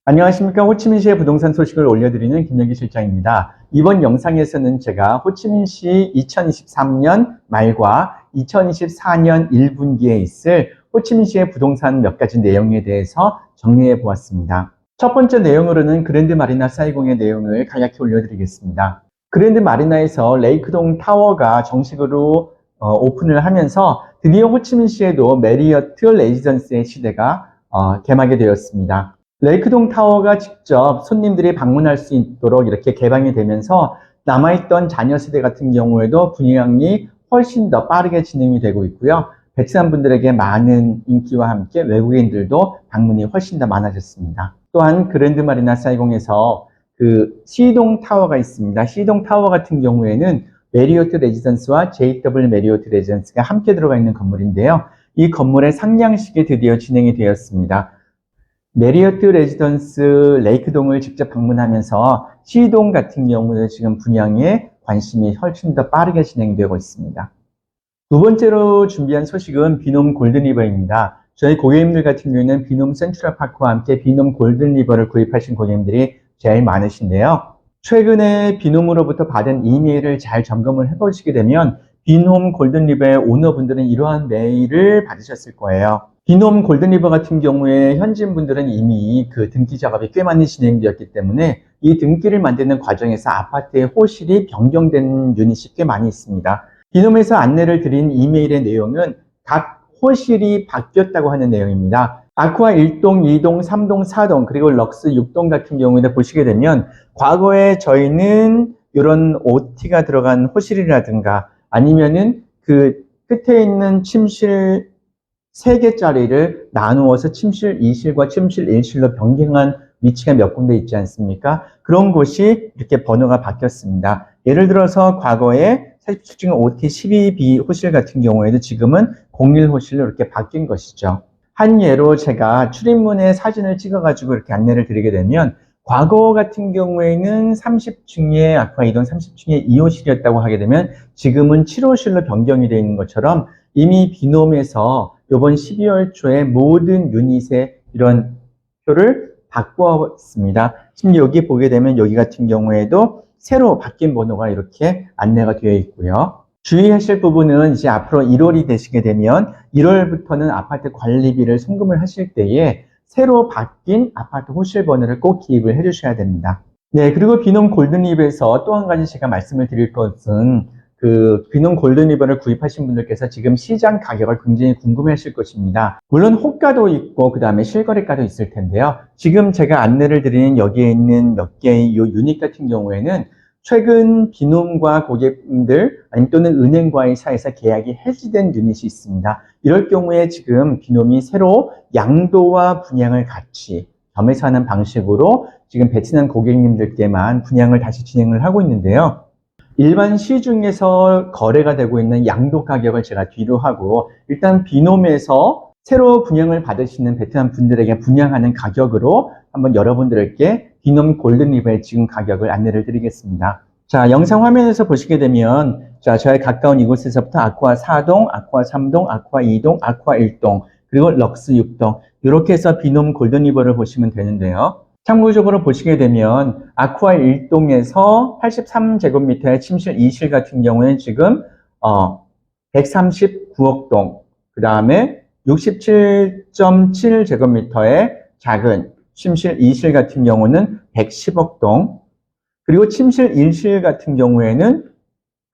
안녕하십니까. 호치민시의 부동산 소식을 올려드리는 김영기 실장입니다. 이번 영상에서는 제가 호치민시 2023년 말과 2024년 1분기에 있을 호치민시의 부동산 몇 가지 내용에 대해서 정리해 보았습니다. 첫 번째 내용으로는 그랜드 마리나 사이공의 내용을 간략히 올려드리겠습니다. 그랜드 마리나에서 레이크동 타워가 정식으로 오픈을 하면서 드디어 호치민시에도 메리어트 레지던스의 시대가 개막이 되었습니다. 레이크동 타워가 직접 손님들이 방문할 수 있도록 이렇게 개방이 되면서 남아있던 자녀 세대 같은 경우에도 분양이 훨씬 더 빠르게 진행이 되고 있고요. 베트남 분들에게 많은 인기와 함께 외국인들도 방문이 훨씬 더 많아졌습니다. 또한 그랜드 마리나 사이공에서 그 시동 타워가 있습니다. 시동 타워 같은 경우에는 메리어트 레지던스와 JW 메리어트 레지던스가 함께 들어가 있는 건물인데요. 이 건물의 상냥식이 드디어 진행이 되었습니다. 메리어트 레지던스 레이크동을 직접 방문하면서 시동 같은 경우는 지금 분양에 관심이 훨씬 더 빠르게 진행되고 있습니다. 두 번째로 준비한 소식은 비놈 골든리버입니다. 저희 고객님들 같은 경우에는 비놈 센트럴파크와 함께 비놈 골든리버를 구입하신 고객님들이 제일 많으신데요. 최근에 비놈으로부터 받은 이메일을 잘 점검을 해보시게 되면 비놈 골든리버의 오너분들은 이러한 메일을 받으셨을 거예요. 비놈 골든리버 같은 경우에 현지인분들은 이미 그 등기 작업이 꽤 많이 진행되었기 때문에 이 등기를 만드는 과정에서 아파트의 호실이 변경된 유닛이 꽤 많이 있습니다. 비놈에서 안내를 드린 이메일의 내용은 각 호실이 바뀌었다고 하는 내용입니다. 아쿠아 1동, 2동, 3동, 4동, 그리고 럭스 6동 같은 경우에 보시게 되면 과거에 저희는 이런 OT가 들어간 호실이라든가 아니면은 그 끝에 있는 침실 3개짜리를 나누어서 침실 2실과 침실 1실로 변경한 위치가 몇 군데 있지 않습니까? 그런 곳이 이렇게 번호가 바뀌었습니다. 예를 들어서 과거에 47층 OT 12B 호실 같은 경우에도 지금은 01 호실로 이렇게 바뀐 것이죠. 한 예로 제가 출입문에 사진을 찍어가지고 이렇게 안내를 드리게 되면 과거 같은 경우에는 30층에 아쿠아 2동 30층에 2호실이었다고 하게 되면 지금은 7호실로 변경이 되어 있는 것처럼 이미 비놈에서 이번 12월 초에 모든 유닛의 이런 표를 바꾸었습니다. 심지어 여기 보게 되면 여기 같은 경우에도 새로 바뀐 번호가 이렇게 안내가 되어 있고요. 주의하실 부분은 이제 앞으로 1월이 되시게 되면 1월부터는 아파트 관리비를 송금을 하실 때에 새로 바뀐 아파트 호실 번호를 꼭 기입을 해 주셔야 됩니다. 네, 그리고 비놈 골든리버에서 또 한 가지 제가 말씀을 드릴 것은 그 비놈 골든리버를 구입하신 분들께서 지금 시장 가격을 굉장히 궁금해 하실 것입니다. 물론 호가도 있고 그 다음에 실거래가도 있을 텐데요. 지금 제가 안내를 드리는 여기에 있는 몇 개의 이 유닛 같은 경우에는 최근 비놈과 고객님들 아니면 또는 은행과의 사이에서 계약이 해지된 유닛이 있습니다. 이럴 경우에 지금 비놈이 새로 양도와 분양을 같이 겸해서 하는 방식으로 지금 베트남 고객님들께만 분양을 다시 진행을 하고 있는데요. 일반 시중에서 거래가 되고 있는 양도 가격을 제가 뒤로 하고 일단 비놈에서 새로 분양을 받으시는 베트남 분들에게 분양하는 가격으로 한번 여러분들께 비놈 골든리버의 지금 가격을 안내를 드리겠습니다. 자, 영상 화면에서 보시게 되면 자, 저희 가까운 이곳에서부터 아쿠아 4동, 아쿠아 3동, 아쿠아 2동, 아쿠아 1동, 그리고 럭스 6동 이렇게 해서 비놈 골든리버를 보시면 되는데요. 참고적으로 보시게 되면 아쿠아 1동에서 83제곱미터의 침실 2실 같은 경우에는 지금 139억 동, 그 다음에 67.7제곱미터의 작은 침실 2실 같은 경우는 110억 동, 그리고 침실 1실 같은 경우에는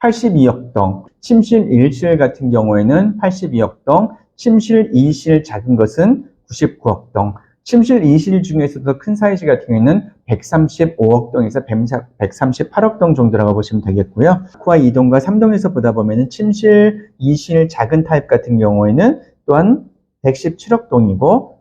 82억 동, 침실 1실 같은 경우에는 82억 동, 침실 2실 작은 것은 99억 동, 침실 2실 중에서도 큰 사이즈 같은 경우에는 135억 동에서 138억 동 정도라고 보시면 되겠고요. 아쿠아 2동과 3동에서 보다 보면은 침실 2실 작은 타입 같은 경우에는 또한 117억 동이고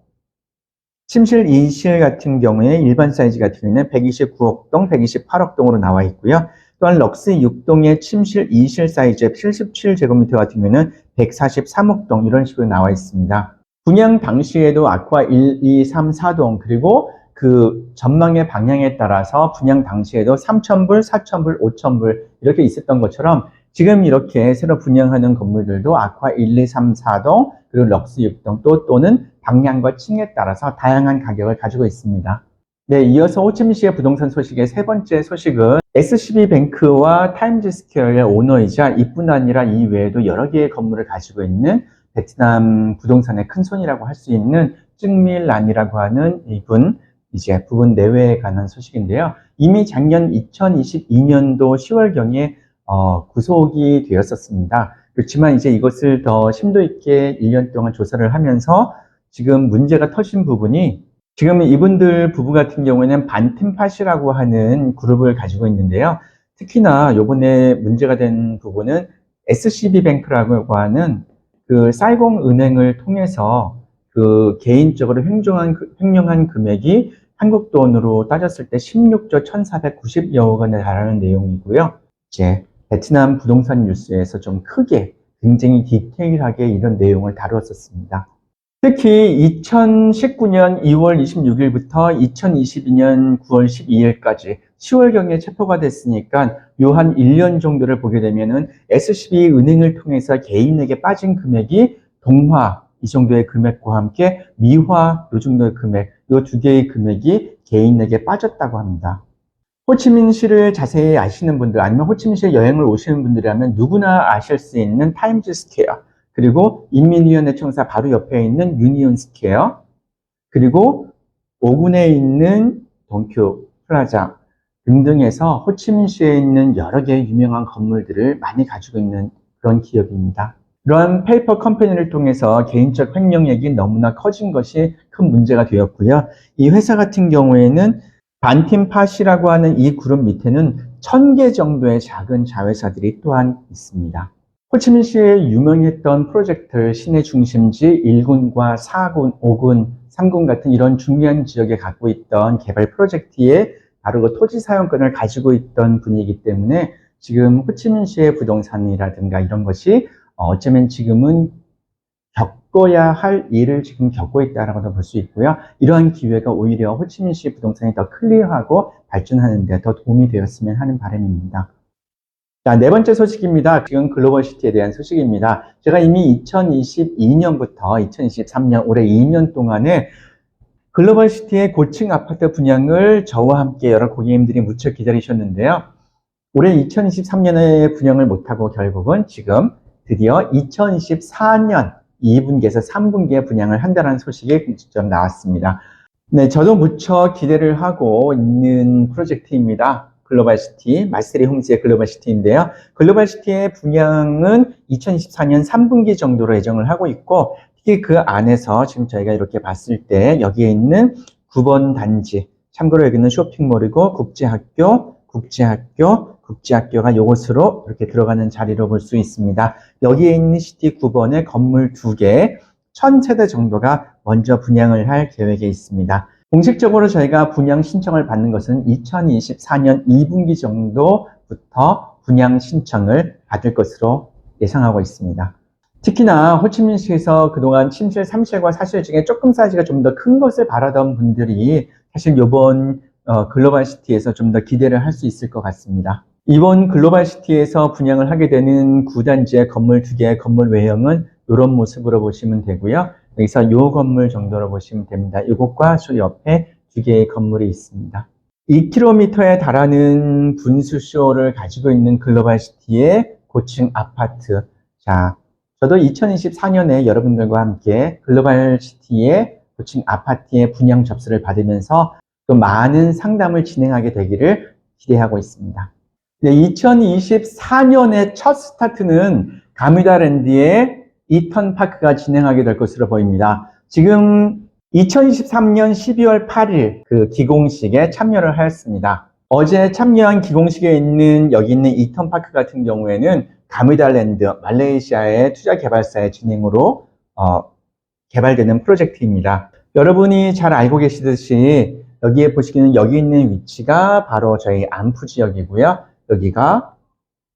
침실 2실 같은 경우에 일반 사이즈 같은 경우에는 129억 동, 128억 동으로 나와 있고요. 또한 럭스 6동의 침실 2실 사이즈 77제곱미터 같은 경우에는 143억 동 이런 식으로 나와 있습니다. 분양 당시에도 아쿠아 1, 2, 3, 4동 그리고 그 전망의 방향에 따라서 분양 당시에도 3,000불, 4,000불, 5,000불 이렇게 있었던 것처럼 지금 이렇게 새로 분양하는 건물들도 아쿠아 1, 2, 3, 4동 그리고 럭스 6동 또는 방향과 층에 따라서 다양한 가격을 가지고 있습니다. 네, 이어서 호치민시의 부동산 소식의 세 번째 소식은 SCB뱅크와 타임즈스퀘어의 오너이자 이뿐 아니라 이 외에도 여러 개의 건물을 가지고 있는 베트남 부동산의 큰손이라고 할 수 있는 증밀란이라고 하는 이분, 이제 부분 내외에 관한 소식인데요. 이미 작년 2022년도 10월경에 구속이 되었었습니다. 그렇지만 이제 이것을 더 심도 있게 1년 동안 조사를 하면서 지금 문제가 터진 부분이, 지금 이분들 부부 같은 경우에는 반팀팟이라고 하는 그룹을 가지고 있는데요. 특히나 요번에 문제가 된 부분은 SCB뱅크라고 하는 그 사이공 은행을 통해서 그 개인적으로 횡령한 금액이 한국 돈으로 따졌을 때 16조 1,490여억 원에 달하는 내용이고요. 이제 베트남 부동산 뉴스에서 좀 크게 굉장히 디테일하게 이런 내용을 다루었었습니다. 특히 2019년 2월 26일부터 2022년 9월 12일까지 10월경에 체포가 됐으니까 요 한 1년 정도를 보게 되면은 SCB 은행을 통해서 개인에게 빠진 금액이 동화 이 정도의 금액과 함께 미화 요 정도의 금액, 요 두 개의 금액이 개인에게 빠졌다고 합니다. 호치민시를 자세히 아시는 분들, 아니면 호치민시에 여행을 오시는 분들이라면 누구나 아실 수 있는 타임즈 스퀘어, 그리고 인민위원회 청사 바로 옆에 있는 유니온 스퀘어, 그리고 오군에 있는 동큐 플라자 등등에서 호치민시에 있는 여러 개의 유명한 건물들을 많이 가지고 있는 그런 기업입니다. 이러한 페이퍼 컴퍼니를 통해서 개인적 횡령액이 너무나 커진 것이 큰 문제가 되었고요. 이 회사 같은 경우에는 반팀팟이라고 하는 이 그룹 밑에는 1000개 정도의 작은 자회사들이 또한 있습니다. 호치민시에 유명했던 프로젝트 시내 중심지 1군과 4군, 5군, 3군 같은 이런 중요한 지역에 갖고 있던 개발 프로젝트에 바로 그 토지 사용권을 가지고 있던 분이기 때문에 지금 호치민시의 부동산이라든가 이런 것이 어쩌면 지금은 겪어야 할 일을 지금 겪고 있다라고도 볼 수 있고요. 이러한 기회가 오히려 호치민시 부동산이 더 클리어하고 발전하는 데 더 도움이 되었으면 하는 바람입니다. 자, 네 번째 소식입니다. 지금 글로벌시티에 대한 소식입니다. 제가 이미 2022년부터 2023년 올해 2년 동안에 글로벌시티의 고층 아파트 분양을 저와 함께 여러 고객님들이 무척 기다리셨는데요. 올해 2023년에 분양을 못하고 결국은 지금 드디어 2024년 2분기에서 3분기에 분양을 한다는 소식이 직접 나왔습니다. 네, 저도 무척 기대를 하고 있는 프로젝트입니다. 글로벌시티, 마스리 홈즈의 글로벌시티인데요. 글로벌시티의 분양은 2024년 3분기 정도로 예정을 하고 있고, 특히 그 안에서 지금 저희가 이렇게 봤을 때 여기에 있는 9번 단지, 참고로 여기는 쇼핑몰이고 국제학교가 요것으로 이렇게 들어가는 자리로 볼 수 있습니다. 여기에 있는 시티 9번의 건물 2개, 1000세대 정도가 먼저 분양을 할 계획에 있습니다. 공식적으로 저희가 분양 신청을 받는 것은 2024년 2분기 정도부터 분양 신청을 받을 것으로 예상하고 있습니다. 특히나 호치민시에서 그동안 침실 3실과 4실 중에 조금 사이즈가 좀 더 큰 것을 바라던 분들이 사실 이번 글로벌시티에서 좀 더 기대를 할 수 있을 것 같습니다. 이번 글로벌시티에서 분양을 하게 되는 9단지의 건물 2개의 건물 외형은 이런 모습으로 보시면 되고요. 여기서 이 건물 정도로 보시면 됩니다. 이곳과 저 옆에 2개의 건물이 있습니다. 2km에 달하는 분수쇼를 가지고 있는 글로벌시티의 고층 아파트. 자, 저도 2024년에 여러분들과 함께 글로벌시티의 고층 아파트의 분양 접수를 받으면서 또 많은 상담을 진행하게 되기를 기대하고 있습니다. 네, 2024년의 첫 스타트는 가뮤다랜드의 이턴파크가 진행하게 될 것으로 보입니다. 지금 2023년 12월 8일 그 기공식에 참여를 하였습니다. 어제 참여한 기공식에 있는 여기 있는 이턴파크 같은 경우에는 가뮤다랜드 말레이시아의 투자 개발사의 진행으로 개발되는 프로젝트입니다. 여러분이 잘 알고 계시듯이 여기에 보시기는 여기 있는 위치가 바로 저희 안푸 지역이고요. 여기가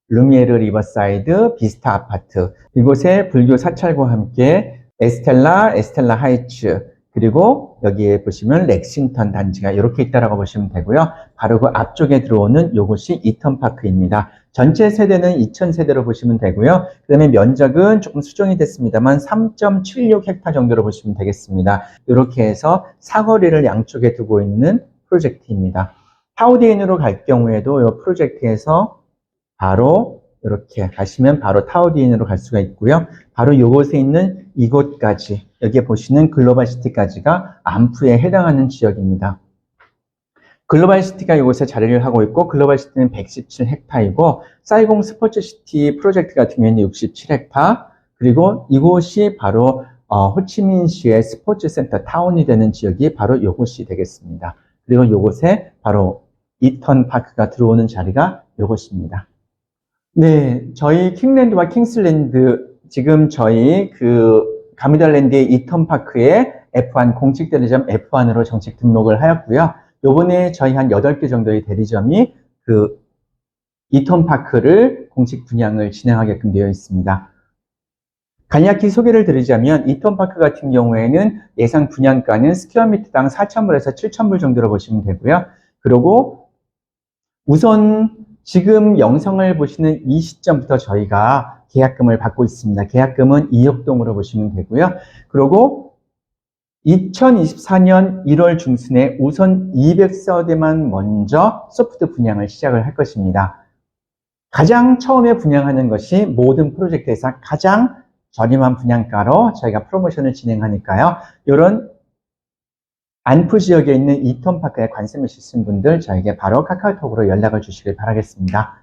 루미에르 리버사이드 비스타 아파트, 이곳에 불교 사찰과 함께 에스텔라 하이츠, 그리고 여기에 보시면 렉싱턴 단지가 이렇게 있다라고 보시면 되고요. 바로 그 앞쪽에 들어오는 이곳이 이턴파크입니다. 전체 세대는 2000세대로 보시면 되고요. 그 다음에 면적은 조금 수정이 됐습니다만 3.76헥타 정도로 보시면 되겠습니다. 이렇게 해서 사거리를 양쪽에 두고 있는 프로젝트입니다. 타우디엔으로 갈 경우에도 이 프로젝트에서 바로 이렇게 가시면 바로 타우디엔으로 갈 수가 있고요. 바로 이곳에 있는 이곳까지, 여기에 보시는 글로벌시티까지가 암프에 해당하는 지역입니다. 글로벌시티가 이곳에 자리를 하고 있고, 글로벌시티는 117헥타이고, 사이공 스포츠시티 프로젝트 같은 경우에는 67헥타, 그리고 이곳이 바로 호치민시의 스포츠센터 타운이 되는 지역이 바로 이곳이 되겠습니다. 그리고 이곳에 바로 이턴 파크가 들어오는 자리가 이곳입니다. 네, 저희 킹랜드와 킹스랜드, 지금 저희 가미달랜드의 이턴 파크에 F1 공식 대리점 F1으로 정식 등록을 하였고요. 요번에 저희 한 8개 정도의 대리점이 이턴 파크를 공식 분양을 진행하게끔 되어 있습니다. 간략히 소개를 드리자면 이턴 파크 같은 경우에는 예상 분양가는 스퀘어미터당 4,000불에서 7,000불 정도로 보시면 되고요. 그리고 우선 지금 영상을 보시는 이 시점부터 저희가 계약금을 받고 있습니다. 계약금은 2억 동으로 보시면 되고요. 그리고 2024년 1월 중순에 우선 200세대만 먼저 소프트 분양을 시작을 할 것입니다. 가장 처음에 분양하는 것이 모든 프로젝트에서 가장 저렴한 분양가로 저희가 프로모션을 진행하니까요. 이런 안프 지역에 있는 이턴 파크에 관심 있으신 분들 저에게 바로 카카오톡으로 연락을 주시길 바라겠습니다.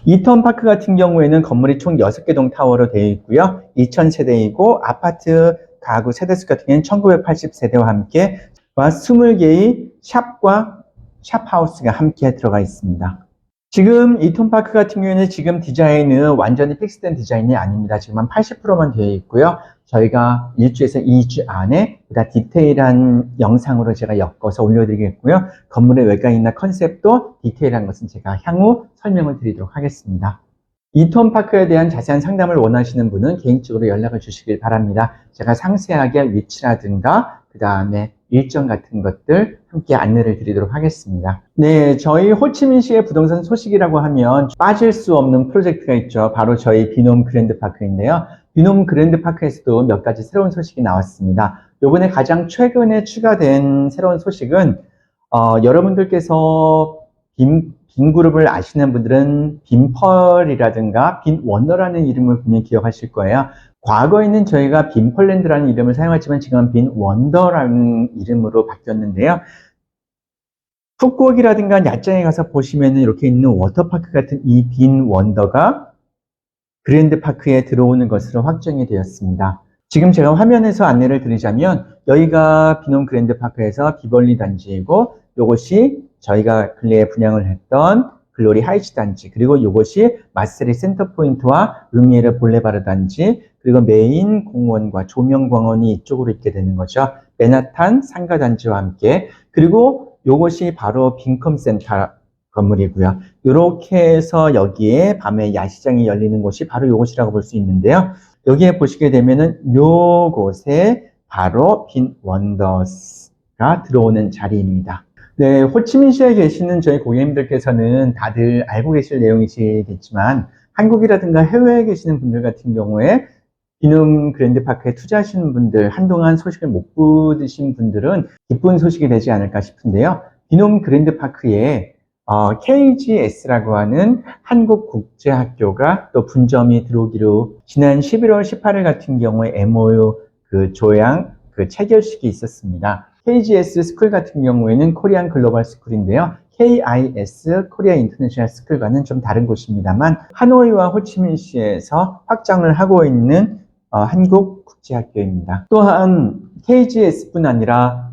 이턴 파크 같은 경우에는 건물이 총 6개 동 타워로 되어 있고요. 2000세대이고 아파트 가구 세대수 같은 경우에는 1980세대와 함께 20개의 샵과 샵하우스가 함께 들어가 있습니다. 지금 이턴 파크 같은 경우에는 지금 디자인은 완전히 픽스된 디자인이 아닙니다. 지금 한 80%만 되어 있고요. 저희가 1주에서 2주 안에 보다 디테일한 영상으로 제가 엮어서 올려드리겠고요. 건물의 외관이나 컨셉도 디테일한 것은 제가 향후 설명을 드리도록 하겠습니다. 이턴 파크에 대한 자세한 상담을 원하시는 분은 개인적으로 연락을 주시길 바랍니다. 제가 상세하게 위치라든가 그 다음에 일정 같은 것들 함께 안내를 드리도록 하겠습니다. 네, 저희 호치민시의 부동산 소식이라고 하면 빠질 수 없는 프로젝트가 있죠. 바로 저희 비놈 그랜드 파크인데요. 비놈 그랜드 파크에서도 몇 가지 새로운 소식이 나왔습니다. 요번에 가장 최근에 추가된 새로운 소식은 여러분들께서 빔 그룹을 아시는 분들은 빔펄이라든가 빈원더라는 이름을 분명히 기억하실 거예요. 과거에는 저희가 빈펄랜드라는 이름을 사용했지만 지금은 빈원더라는 이름으로 바뀌었는데요. 푸꾸옥이라든가 야장에 가서 보시면 이렇게 있는 워터파크 같은 이 빈원더가 그랜드파크에 들어오는 것으로 확정이 되었습니다. 지금 제가 화면에서 안내를 드리자면 여기가 비놈 그랜드파크에서 비벌리 단지이고 이것이 저희가 근래에 분양을 했던 글로리 하이츠 단지, 그리고 이것이 마세리 센터포인트와 루미에르 볼레바르 단지, 그리고 메인 공원과 조명광원이 이쪽으로 있게 되는 거죠. 맨하탄 상가 단지와 함께, 그리고 이것이 바로 빈컴 센터 건물이고요. 이렇게 해서 여기에 밤에 야시장이 열리는 곳이 바로 이곳이라고 볼 수 있는데요. 여기에 보시게 되면은 이곳에 바로 빈원더스가 들어오는 자리입니다. 네, 호치민시에 계시는 저희 고객님들께서는 다들 알고 계실 내용이시겠지만 한국이라든가 해외에 계시는 분들 같은 경우에 비눔 그랜드파크에 투자하시는 분들, 한동안 소식을 못 듣으신 분들은 기쁜 소식이 되지 않을까 싶은데요. 비눔 그랜드파크에 KGS라고 하는 한국국제학교가 또 분점이 들어오기로 지난 11월 18일 같은 경우에 MOU 체결식이 있었습니다. KGS 스쿨 같은 경우에는 코리안 글로벌 스쿨인데요. KIS 코리아 인터내셔널 스쿨과는 좀 다른 곳입니다만 하노이와 호치민시에서 확장을 하고 있는 한국 국제학교입니다. 또한 KGS뿐 아니라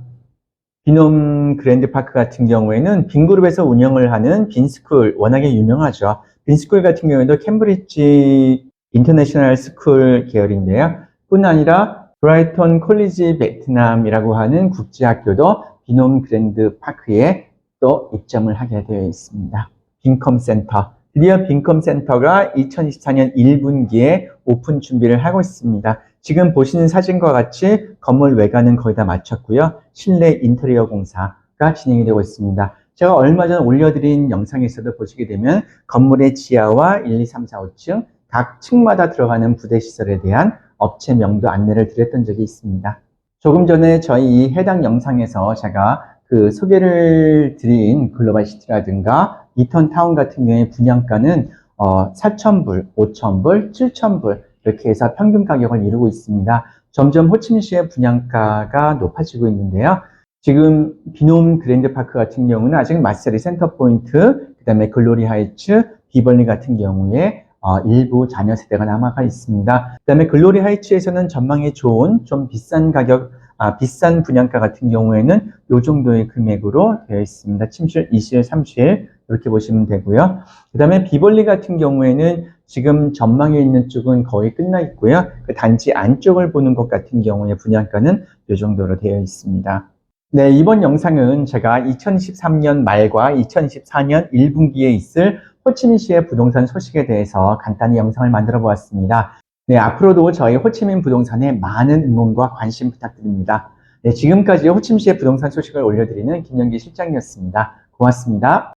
비놈 그랜드파크 같은 경우에는 빈그룹에서 운영을 하는 빈스쿨, 워낙에 유명하죠. 빈스쿨 같은 경우에도 캠브리지 인터내셔널 스쿨 계열인데요. 뿐 아니라 브라이턴 콜리지 베트남이라고 하는 국제학교도 비놈 그랜드파크에 또 입점을 하게 되어 있습니다. 빈컴 센터. 드디어 빈컴 센터가 2024년 1분기에 오픈 준비를 하고 있습니다. 지금 보시는 사진과 같이 건물 외관은 거의 다 마쳤고요. 실내 인테리어 공사가 진행이 되고 있습니다. 제가 얼마 전 올려드린 영상에서도 보시게 되면 건물의 지하와 1, 2, 3, 4, 5층 각 층마다 들어가는 부대시설에 대한 업체명도 안내를 드렸던 적이 있습니다. 조금 전에 저희 이 해당 영상에서 제가 그 소개를 드린 글로벌시티라든가 이턴타운 같은 경우에 분양가는 4,000불, 5,000불, 7,000불 이렇게 해서 평균 가격을 이루고 있습니다. 점점 호치민시의 분양가가 높아지고 있는데요. 지금 비놈 그랜드파크 같은 경우는 아직 마세리 센터포인트, 그 다음에 글로리 하이츠, 비벌리 같은 경우에 일부 자녀 세대가 남아가 있습니다. 그 다음에 글로리 하이츠에서는 전망이 좋은 좀 비싼 가격, 비싼 분양가 같은 경우에는 이 정도의 금액으로 되어 있습니다. 침실 2실, 3실 이렇게 보시면 되고요. 그 다음에 비벌리 같은 경우에는 지금 전망에 있는 쪽은 거의 끝나 있고요. 그 단지 안쪽을 보는 것 같은 경우에 분양가는 이 정도로 되어 있습니다. 네, 이번 영상은 제가 2023년 말과 2024년 1분기에 있을 호치민시의 부동산 소식에 대해서 간단히 영상을 만들어 보았습니다. 네, 앞으로도 저희 호치민 부동산에 많은 응원과 관심 부탁드립니다. 네, 지금까지 호치민시의 부동산 소식을 올려드리는 김영기 실장이었습니다. 고맙습니다.